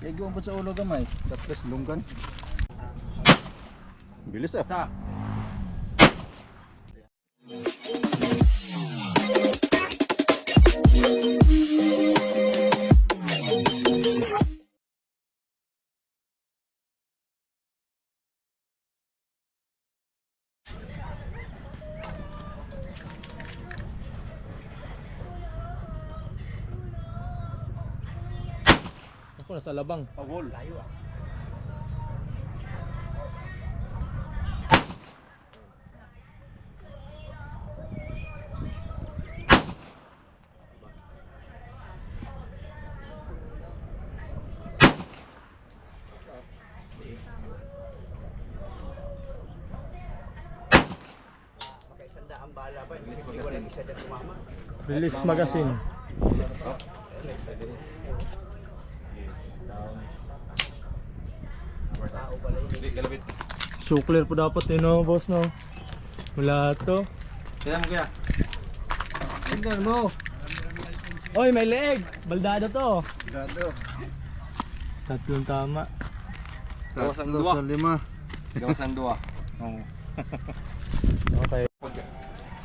Kaya gawin sa ulo gamay. Tapos lunggan. Bilis ah. Sa. Ako nasa labang. Pawol. Layo ah. Release magazine. So clear po dapat yun, no, boss, no? Wala to. Kaya mo kaya. Tignan mo. Oy, may leeg. Baldado to. Dado. Tatlong tama. Gawasan dua. 5. Gawasan dua. Oo. Okay.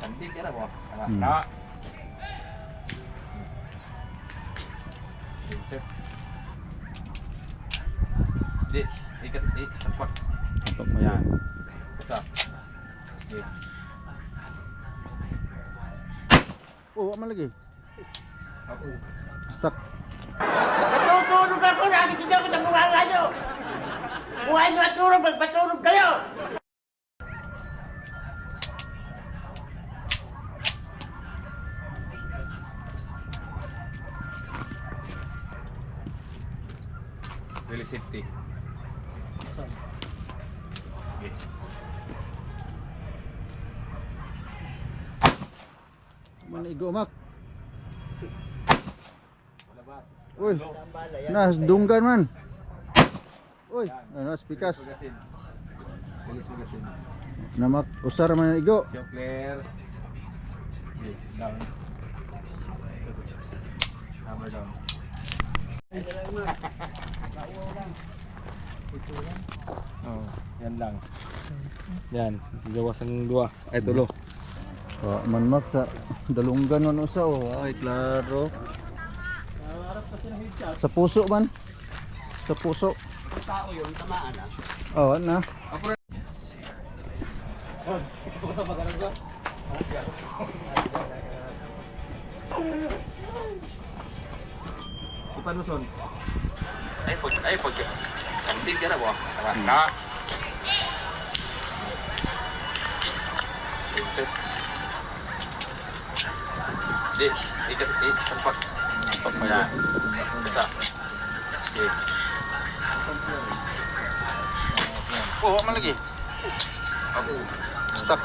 Cantik ya po. Hmm. Na. Insert. Di, ikas sempat. Ito mo yan. Isa. Di. Oh, wala lagi. Ako. Stuck. Natutulog ako, nakikita ko sa bunga nyo! Buhay nyo at tulog, magpatulog kayo! Really safety. Manigo mak. Uy. Nas dunggan man. Uy, nas pikas. Bilis magasin. Namak usar man igo. So clear. Down. Hammer down. Oh, yan lang. Yan, gawasan dua. Ay tulo. Man mak sa dalunggan man usa oh. Ay klaro. Sa puso man. Sa puso. Tao yun, tamaan ah. Oh, na. Ipan mo son. Ay pag. Cantik ya po. Na. Insert. Di, ikas sempat. Stop mo yan. Isa. Di. Oh, man lagi. Ako. Stuck.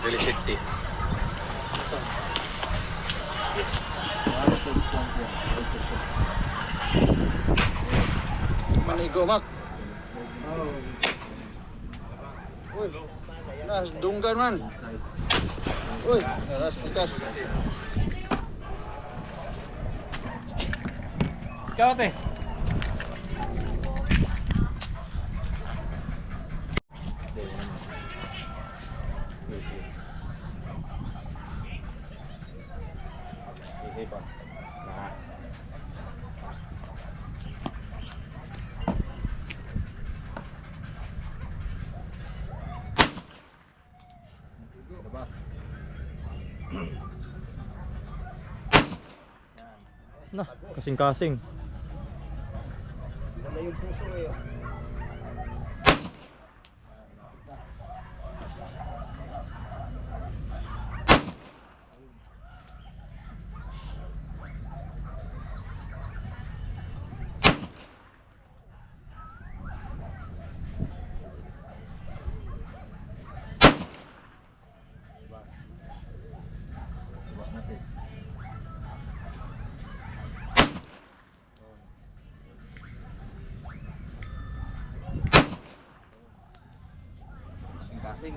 Really safety. Manigo mak. Uy. Nas dunggan man. Uy, nas pikas. Ikaw, te. Easy pa. Na. Labas. Na, kasing-kasing. Ganda yung puso eh. kasing.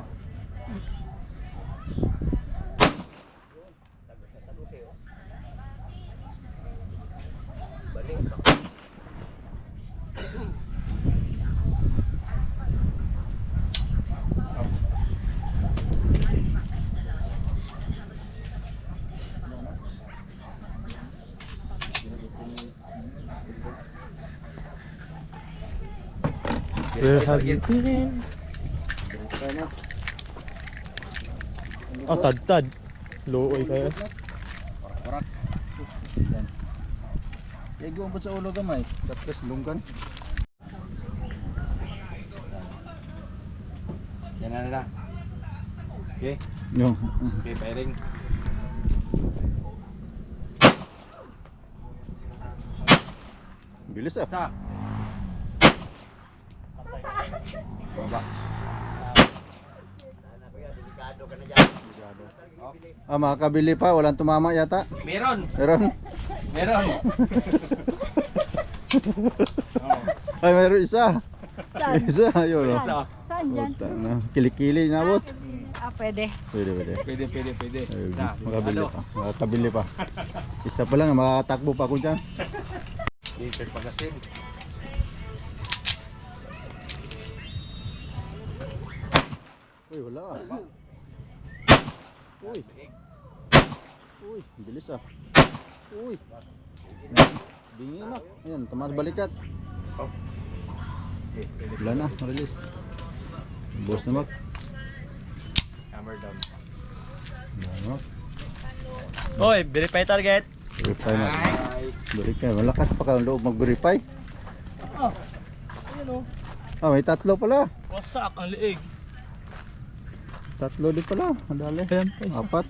Where have you been? Ah, tad-tad. Looy kayo. Parak. Yan. Ego ba sa ulo gamay? Tapos lunggan. Yan na nila. Okay. Yung. Okay, firing. Bilis ah. Isa. Baba. Ah, makakabili pa. Walang tumama yata. Meron. Meron. Meron. Ay, meron isa. Saan? Isa. Yun o. Isa. Saan dyan? Kilikili nabot. Pwede. Pwede. Pwede. Ay, Na, makabili ano? pa. Makakabili pa. Isa pa lang. Makakatakbo pa ako dyan. Laser pa kasi. Uy, wala ah. Uy. Uy, bilis ah. Uy. Bingi na. Ayan, tamas balikat. Wala na, release. Boss na mag. Hammer down. Ano? Oy, verify target. Verify na. Verify. Malakas pa ka ang loob mag-verify. Ayun o. Ah, may tatlo pala. Wasak ang liig. Tatlo din pala. Madali. Ayan pa isa. Apat.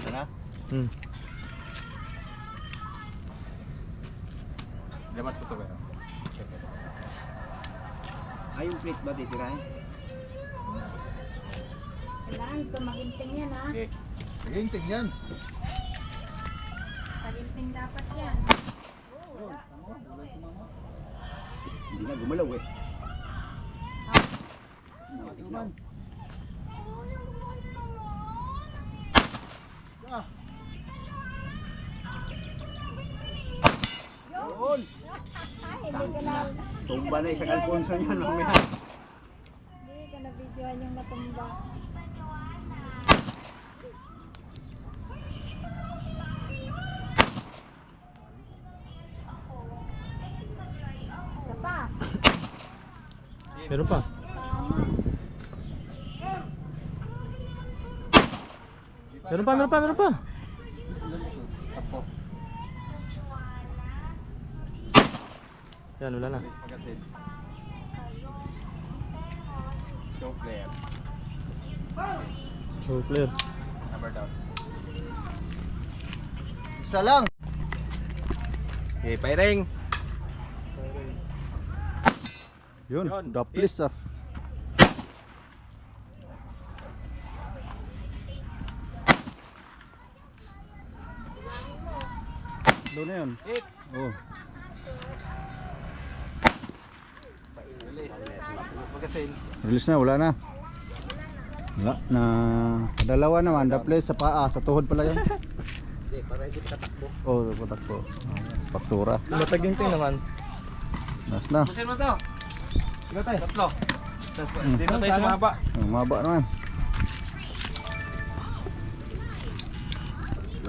Ano? Lamas ko to ba? Ay, yung plate ba titirahin? Kailangan ito maginting yan ha. Okay. Sige, tingnan. Maginting dapat yan. Hindi na gumalaw eh. Tingnan. Yun. Ay, hindi ka na, Tumba na isang Alfonso niyan mamaya. hindi ka na videoan yung natumba. Isa pa. Meron pa. Meron pa. Yan, wala na. Pagkatid. Show player. So, clear. Hammer down. Isa lang. Okay, firing. Yun, Yun. daplis ah. Doon na yun. Hit. Oh. Release. Release magasin. Release na, wala na. Wala na. Dalawa naman, daplis sa paa, sa tuhod pala yun. Hindi, para hindi katakbo. Oh, patakbo. Faktura. Mataginting naman. Nas na. Pusin mo to. Dito tayo. Tatlo. Dito tayo sa maba. Maba naman.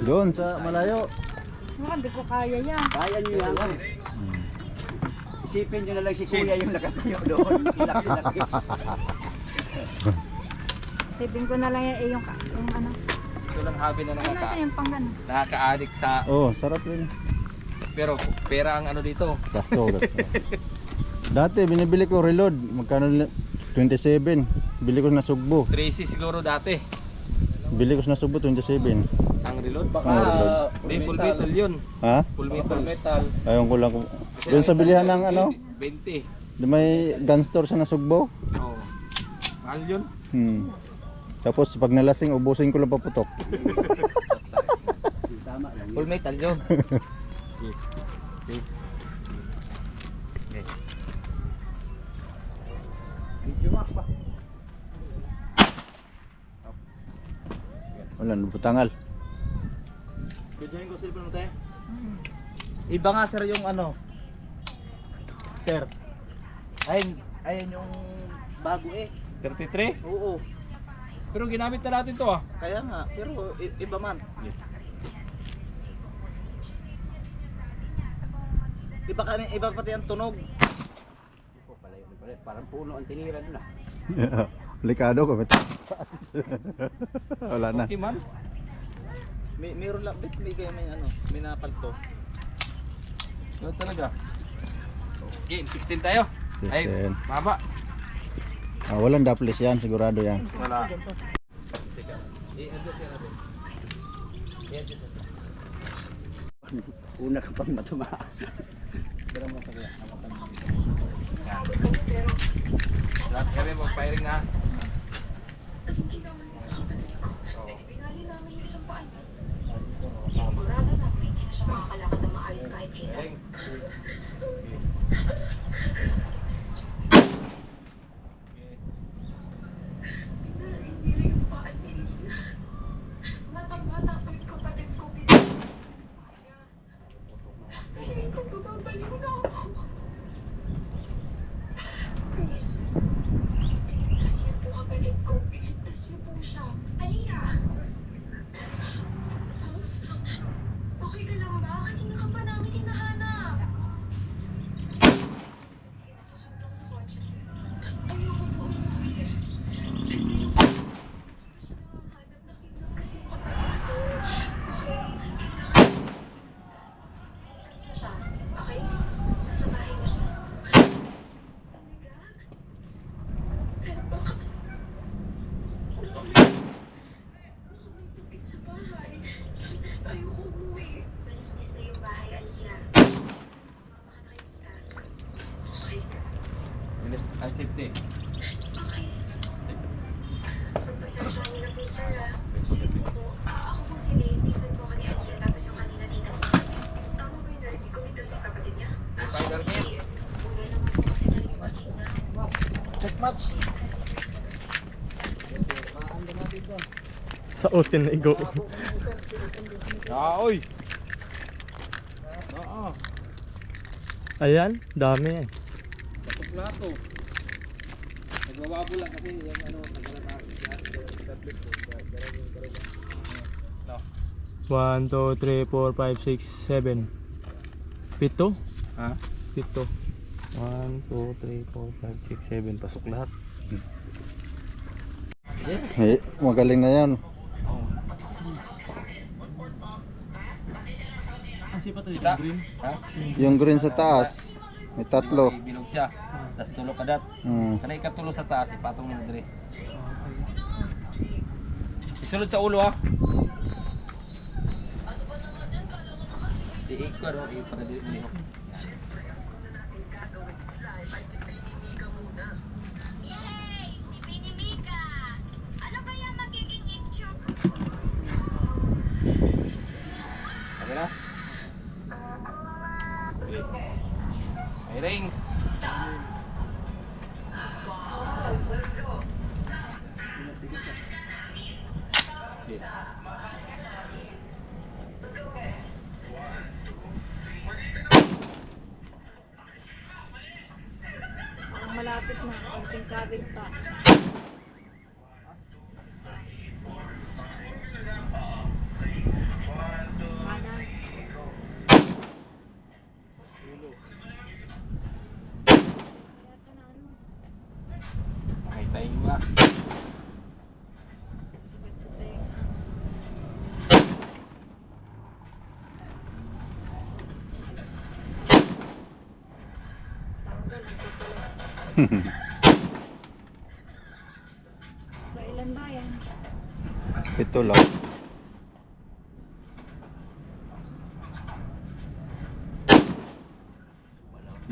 Doon sa malayo. Hindi ko kaya yan. Kaya niyo yan. Isipin niyo na lang si Kuya yung nakatayo doon. Laki-laki. Sipin ko na lang yung ano. Ito lang hobby na Ano nasa yung pang gano'n? nakaka-addict sa Oh, sarap rin. pero pera ang ano dito. Gasto. Dati binibili ko reload. Magkano? 27. Bili ko na sugbo. 3C siguro dati. Bili ko na sugbo 27. Ang reload. Reload. Hindi, full metal yun. Ha? Full metal. Ayun ko lang. Doon sa bilihan ng ano? 20. May gun store sa nasugbo. Oo. Mahal yun. Tapos pag nalasing, ubusin ko lang paputok. Tama lang. Full metal yun. Okay. Wala, butangal. Bidyoin ko cellphone mo tayo. Iba nga sir yung ano. Sir. Ayun yung bago eh. 33? Oo. Pero ginamit na natin to ah. Kaya nga, pero iba man. Yes. Iba pati ang tunog. Parang puno ang tinira doon ah. Delikado ko. Wala na. Okay man. Meron lang, may kayo may napalto. Ganun talaga. Game 16 tayo. Ay, 16. maba. Walang daplis yan, sigurado yan. Wala. Una ka pang matuma. Lahat kami mag-firing na. Sigurado na hindi na siya makakalakad na maayos kahit kailan. Hindi yung paan ni Lina. Matang-bata pa yung kapatid ko. Hindi ko bababaliw na ako. Please. Iligtas niyo po kapatid ko. Iligtas niyo po siya. Alina! Okay ka lang ba? Kanina ka pa namin hinahanap. Sige, nasusunod ako sa kotse. Ayoko po umuwi. Kasi yung siya nanganghadap na kingdom kasi yung kapatid ko. Okay? Kailangan ligtas na siya. Okay? Nasa bahay na siya. Talaga? Pero baka may sa bahay. Ayoko umuwi. Malinis na yung bahay, Aliyah. Sumama ka na kay Tita. Okay. Ay, safety. Okay. Pagpasensyahan niyo na po, sir, ah. Sige po. Ako po si Leigh. Pinsan po ako ni Aliyah. Tapos yung kanina tita po. Tama ba yung narinig ko dito sa kapatid niya? Final game. Wala naman po kasi narinig makina. Check match. Sa otin na igo. Oy. Oo. Ayan, dami yan. Batok plato. Nagbababo lang kasi yung ano, tablet ko. 1, 2, 3, 4, 5, 6, 7. Pito? Ha? Pito. 1, 2, 3, 4, 5, 6, 7. Pasok lahat. Magaling na yan. Kasi pa tayo Kita? green. Ha? Yung green sa taas, may tatlo. May bilog siya. Tapos tulo kadat. Kana ikatulo sa taas, ipatong mo dire. Isulod sa ulo ha. Iikot, ipagadili mo. Yay! Si Bini Mika! Ano kaya magiging itsura? Okay na? Okay. May ring. Okay. Parang malapit na. Konting cabin pa. Kanan. Yata na ano. May tayo nga. Sigat sa tenga. Tanggal. Ang tutuloy. Kailan ba yan? Ito lang.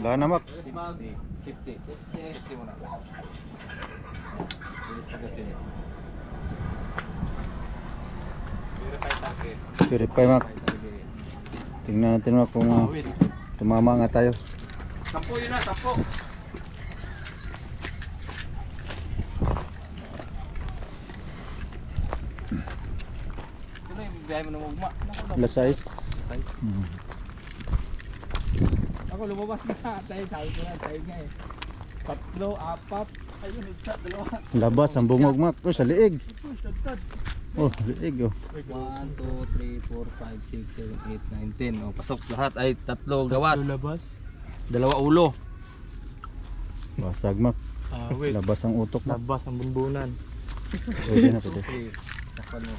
Wala na, Mak. 50. 50 mo na. Bilis na kasi. Verify target. Verify, Mak. Tingnan natin, Mak, kung Wait. tumama nga tayo. 10 yun na, 10. biyahe mo ng ugma. Alas 6. Ako lumabas na tayo, sabi ko na tayo nga eh. 3, 4, ayun, isa, 2. Labas ang bungog mak. Oh, sa liig. Oh, liig oh. 1, 2, 3, 4, 5, 6, 7, 8, 9, 10. O, pasok lahat ay 3 gawas. Labas. 2 ulo. Basag mak. Wait. Labas ang utok mak. Labas ang bunbunan. Pwede na pwede. Okay. Takpan mo.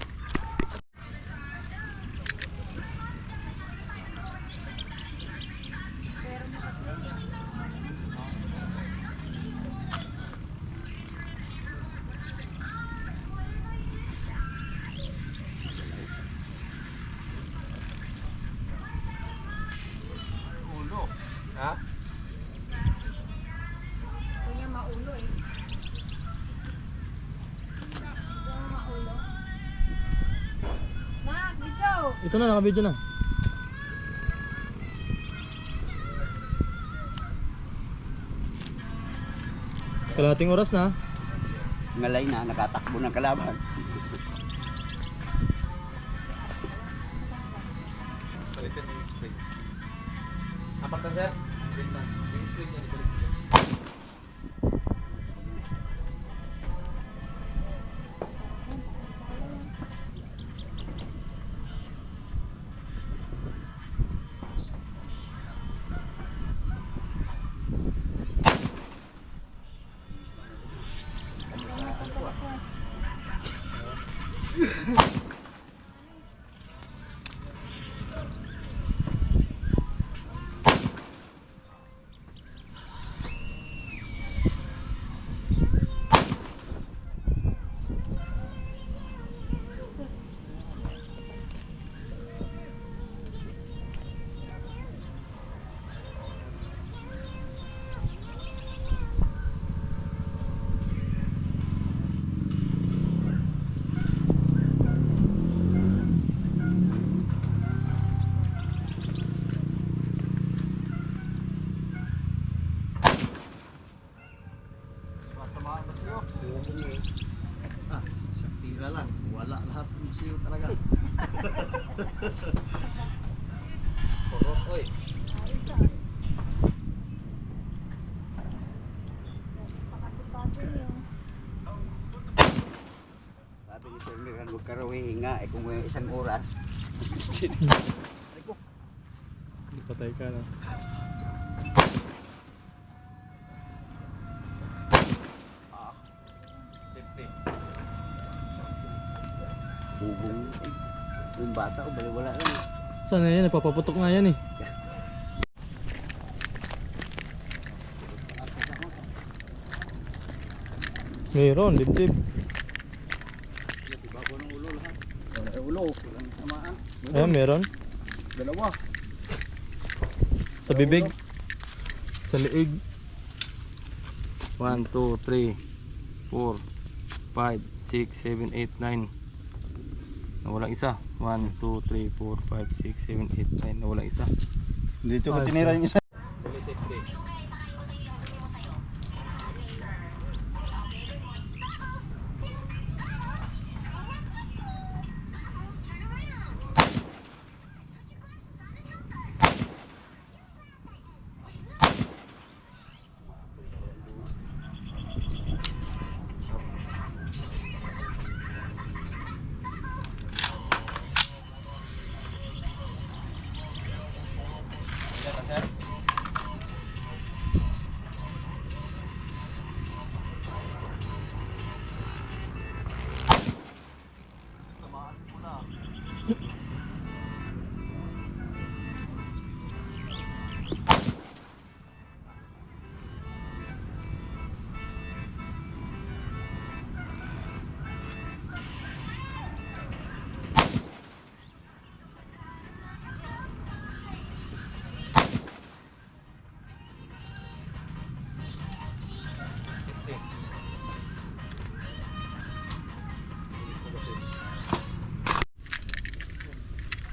Ha? Gusto niya maulo eh. Gusto niya maulo. Nak, video! Ito na, naka-video na. Kalahating oras na. Ngalay na, nakatakbo ng kalaban. Salitin yung spring. Apat na sir? Spring na. Yung spring yan. Isang tira lang, wala lahat ng siyo talaga. Purot, oy. Ayos ah. Pakasipatin yung Sabi ni Sir Miran, huwag ka raw hihinga, eh kung may isang oras. Patay ka na. Safety. Bubong, yung bata ko, baliwala lang. Saan na yan? Napapaputok nga yan eh. Meron, dibdib. Bago ng ulo lahat. Wala yung ulo, walang tamaan. Ayan, meron. Dalawa. Sa bibig. Sa liig. 1, 2, 3, 4, 5, 6, 7, 8, 9. Nawala isa. 1, 2, 3, 4, 5, 6, 7, 8, 9. Nawala isa. Dito ko tinira yung isa. Fully safety.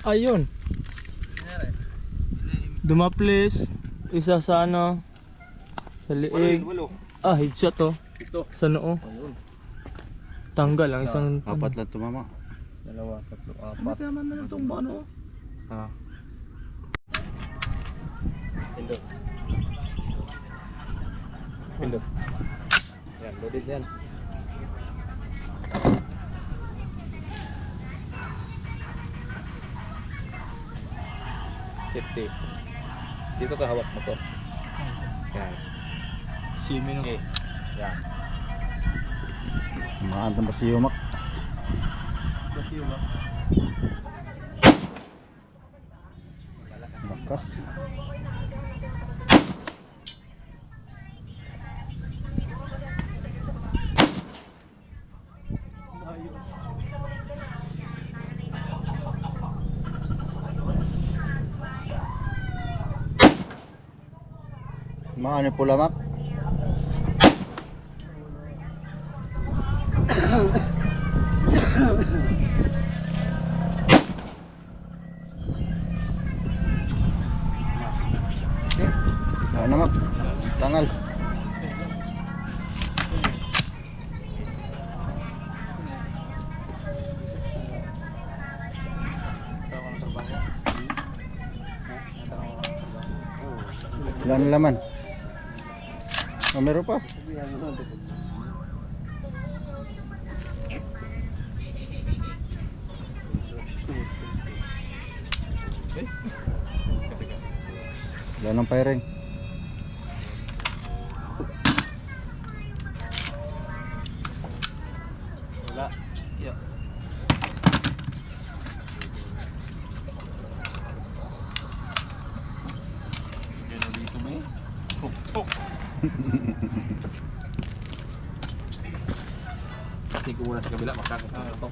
Ayun. Dumaplis. Isa sa ano. Sa liig. Ah, headshot to. Ito. Sa noo. Tanggal ang isang Apat lang tumama. Dalawa, tatlo, apat. Mati naman na itong ano. Ah. Pindot. Pindot. Yan, loaded yan. Safety. Dito ka hawak mo to. Yan. Simi no. Okay. Yan. Maantang pa si Yumak. Kasi yun ba? Bakas. Maano pula mak? Ano mak? Tangal. Wala na laman. Oh, meron pa. Wala nang firing. Wala. Yeah. Kaya dito mo eh. Tok. Kasi kung muna sa kabila, makakita na to.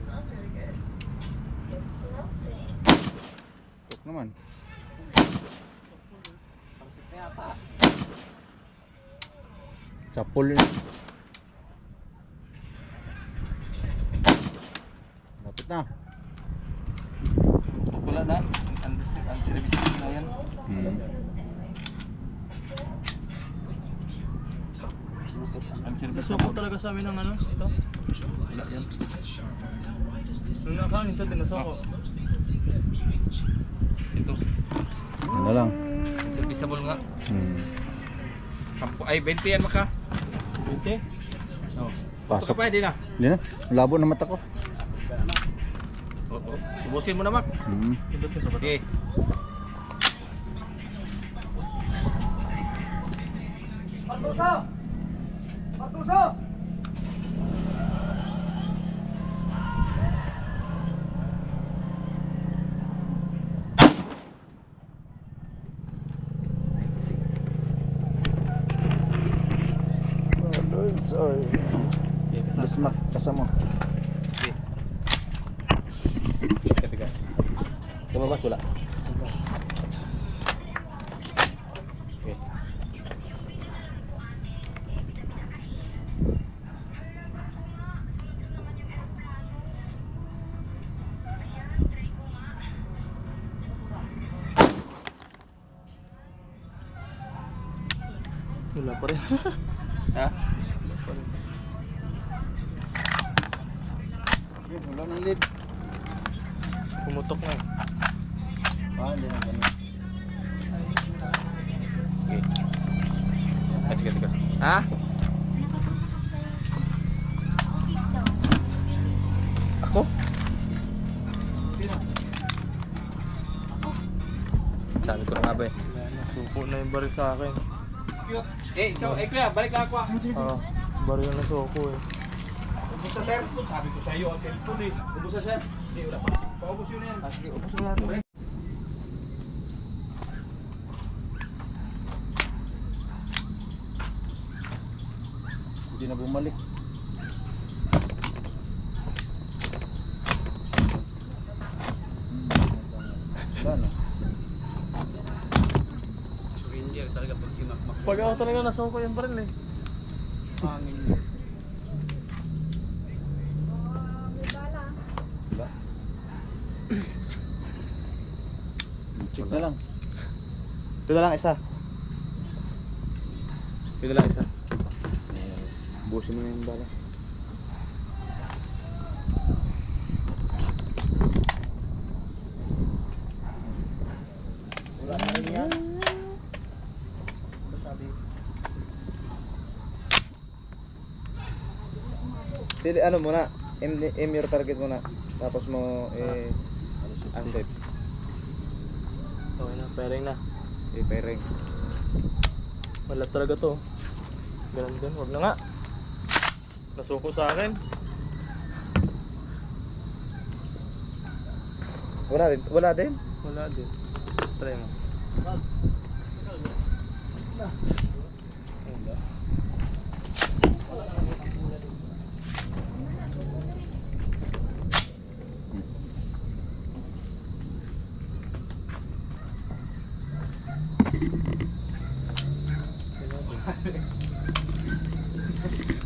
Smells really good. It's nothing. Tok naman. Sapul yun. Lapit na. Wala na. Ang service na yan. Ang service Nasuko talaga sa amin ng ano, ito. Wala yan. Nung nakain ito, dinasuko. Ito. Ano lang. Serviceable nga. 10 ay 20 yan maka. 20? Oh. Pasok. Pa din na. Hindi na. Labo na mata ko. Oo. Tubusin mo na mak. Pindutin pa ba ito? Okay. Sorry. Bismak kasama. Okay. Ketiga. Lumabas wala. Okay. Wala pa rin. Ha? Wala nang lead. Pumutok na eh. Hindi na ganun. Okay. Ketiga. Ha? Ako? Sabi ko na nga ba eh. Suko na yung baril sa akin. Ikaw, kuya, balik ka ako. Baril na suko eh. Ubus sa sir. Sabi ko sa iyo, ang cellphone eh. Ubus sa sir. Hindi, wala pa. Paubos yun yan. Sige, ubus mo lahat. Hindi na bumalik. Wala na. Surrender talaga pag kimakmak. Pag ako talaga nasuko yung baril eh. Hangin. May bala. Wala. Check na lang. Ito na lang isa. Ito na lang isa. Busin mo na yung bala. Wala na rin yan. Pili ano muna, aim your target muna. Tapos mo unset. Okay na, pairing na. I-pairing. Wala talaga to. Ganun din, wag na nga. Nasuko sa akin. Wala din, wala din. Wala din. Try mo.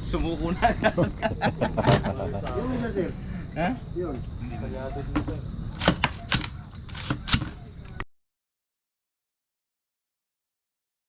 Sumuko na. Yung isa sir. Ha? Yun. Kaya dito.